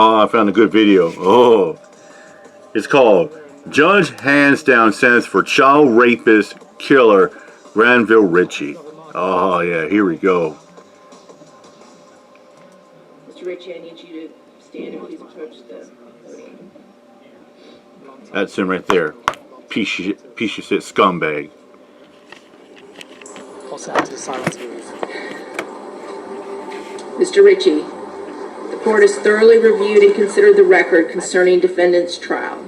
Oh, I found a good video. Oh, it's called Judge Hands Down Sentence for Child Rapist Killer Granville Ritchie. Oh, yeah, here we go. Mr. Ritchie, I need you to stand and please approach the podium. That's him right there. Piece of shit scumbag. Also have to silence please. Mr. Ritchie, the court has thoroughly reviewed and considered the record concerning defendant's trial,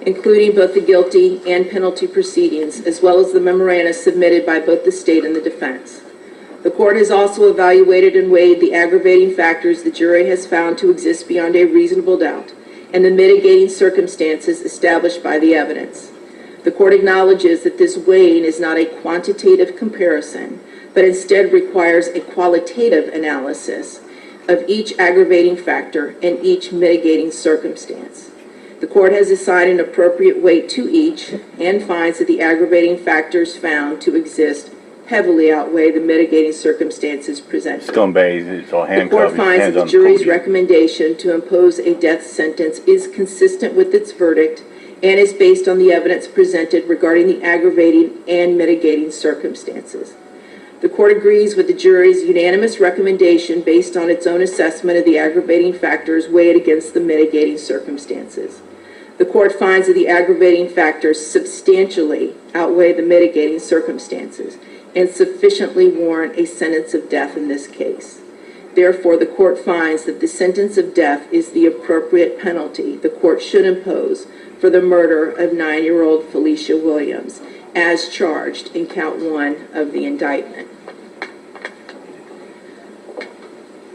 including both the guilty and penalty proceedings, as well as the memoranda submitted by both the state and the defense. The court has also evaluated and weighed the aggravating factors the jury has found to exist beyond a reasonable doubt and the mitigating circumstances established by the evidence. The court acknowledges that this weighing is not a quantitative comparison, but instead requires a qualitative analysis of each aggravating factor and each mitigating circumstance. The court has assigned an appropriate weight to each and finds that the aggravating factors found to exist heavily outweigh the mitigating circumstances presented. Scumbag, it's all handcuffed. The court finds that the jury's recommendation to impose a death sentence is consistent with its verdict and is based on the evidence presented regarding the aggravating and mitigating circumstances. The court agrees with the jury's unanimous recommendation based on its own assessment of the aggravating factors weighed against the mitigating circumstances. The court finds that the aggravating factors substantially outweigh the mitigating circumstances and sufficiently warrant a sentence of death in this case. Therefore, the court finds that the sentence of death is the appropriate penalty the court should impose for the murder of 9-year-old Felicia Williams, as charged in count 1 of the indictment.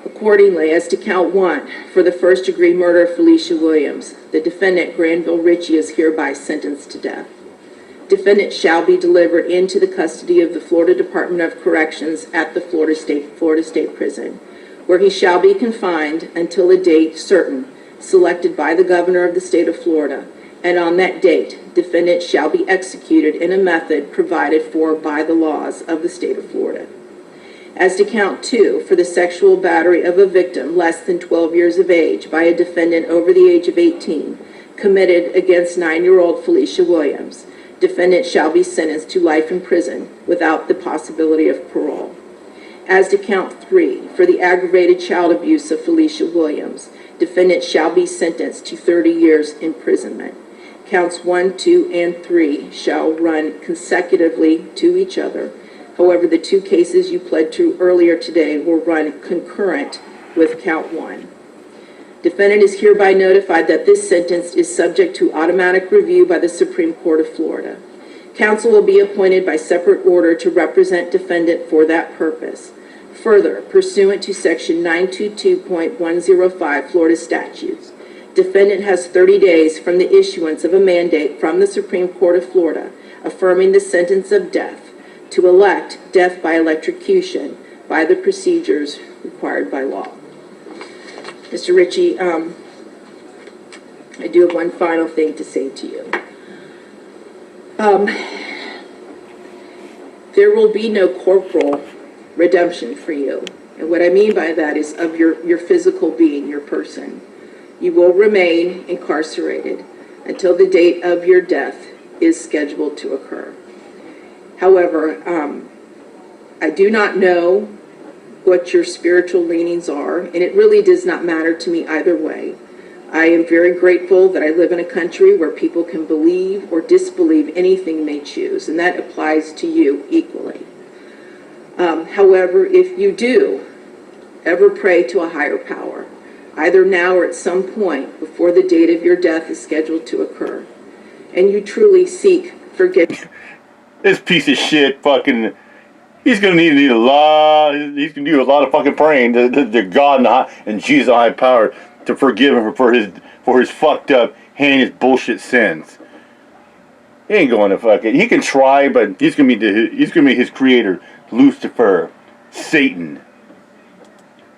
Accordingly, as to count 1, for the first-degree murder of Felicia Williams, the defendant, Granville Ritchie, is hereby sentenced to death. Defendant shall be delivered into the custody of the Florida Department of Corrections at the Florida State Prison, where he shall be confined until a date certain, selected by the governor of the state of Florida, and on that date, defendant shall be executed in a method provided for by the laws of the state of Florida. As to count 2, for the sexual battery of a victim less than 12 years of age by a defendant over the age of 18, committed against 9-year-old Felicia Williams, defendant shall be sentenced to life in prison without the possibility of parole. As to count 3, for the aggravated child abuse of Felicia Williams, defendant shall be sentenced to 30 years imprisonment. Counts 1, 2, and 3 shall run consecutively to each other. However, the 2 cases you pled to earlier today will run concurrent with count 1. Defendant is hereby notified that this sentence is subject to automatic review by the Supreme Court of Florida. Counsel will be appointed by separate order to represent defendant for that purpose. Further, pursuant to Section 922.105 Florida statutes, defendant has 30 days from the issuance of a mandate from the Supreme Court of Florida affirming the sentence of death to elect death by electrocution by the procedures required by law. Mr. Ritchie, I do have one final thing to say to you. There will be no corporal redemption for you. And what I mean by that is of your physical being, your person. You will remain incarcerated until the date of your death is scheduled to occur. However, I do not know what your spiritual leanings are, and it really does not matter to me either way. I am very grateful that I live in a country where people can believe or disbelieve anything they choose, and that applies to you equally. However, if you do ever pray to a higher power, either now or at some point before the date of your death is scheduled to occur, and you truly seek forgiveness. This piece of shit fucking, he's gonna need a lot, he's gonna do a lot of fucking praying to God and Jesus high power to forgive him for his fucked up, heinous bullshit sins. He ain't going to fucking, he can try, but he's gonna be his creator, Lucifer, Satan.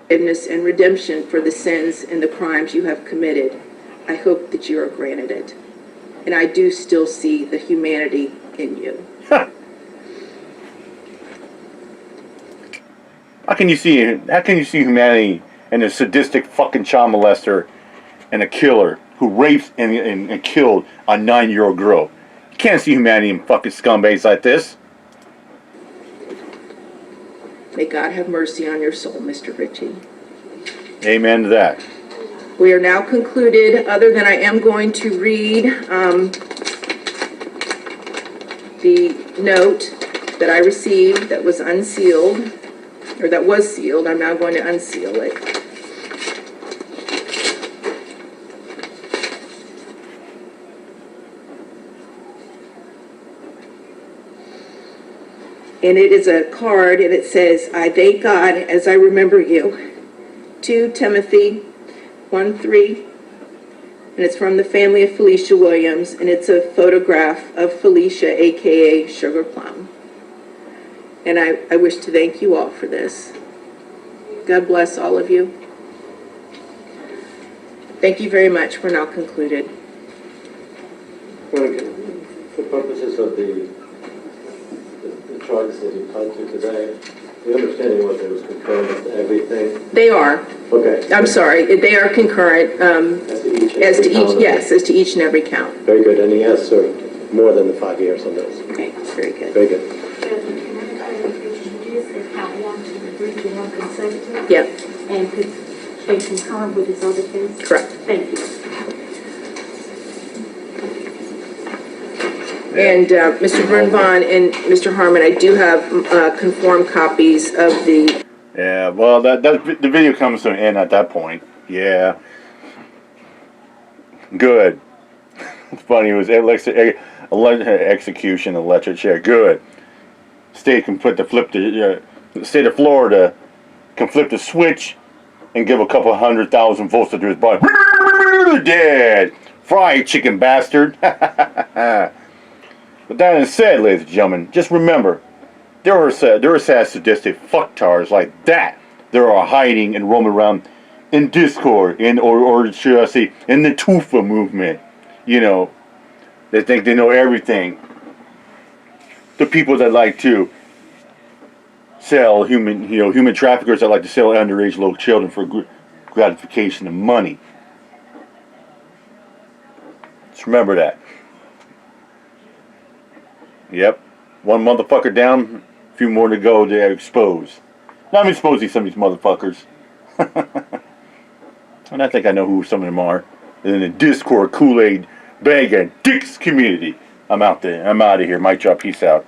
Forgiveness and redemption for the sins and the crimes you have committed. I hope that you are granted it. And I do still see the humanity in you. How can you see humanity in a sadistic fucking child molester and a killer who raped and killed a 9-year-old girl. You can't see humanity in fucking scumbags like this. May God have mercy on your soul, Mr. Ritchie. Amen to that. We are now concluded, other than I am going to read the note that I received that was unsealed, or that was sealed. I'm now going to unseal it. And it is a card, and it says, I thank God as I remember you. 2 Timothy 1:3. And it's from the family of Felicia Williams, and it's a photograph of Felicia, a.k.a. Sugar Plum. And I wish to thank you all for this. God bless all of you. Thank you very much. We're now concluded. For purposes of the drugs that you pled to today, the understanding was it was concurrent to everything? They are. Okay. I'm sorry. They are concurrent as to each, yes, as to each and every count. Very good. And he has served more than the 5 years on those. Okay, very good. Very good. Count 1 to the 3 to 1 consecutive? Yep, And could they concur with his other case? correct. Thank you. And Mr. Brunvon and Mr. Harmon, I do have conformed copies of the, Yeah, well, the video comes to an end at that point. Yeah. Good. It's funny, it was execution, electric chair. Good. State can put the state of Florida can flip the switch and give a couple 100,000 volts to his body. Dead. Fried chicken bastard. But that being said, ladies and gentlemen, just remember, there are sadistic fucktards like that. There are hiding and roaming around in Discord, or should I say, in the Tufa movement. You know, they think they know everything. The people that like to sell human traffickers that like to sell underage little children for gratification and money. Just remember that. Yep. One motherfucker down, a few more to go to expose. Now I'm exposing some of these motherfuckers. And I think I know who some of them are. In the Discord Kool-Aid bag and dicks community. I'm out there. I'm out of here. Mic drop. Peace out.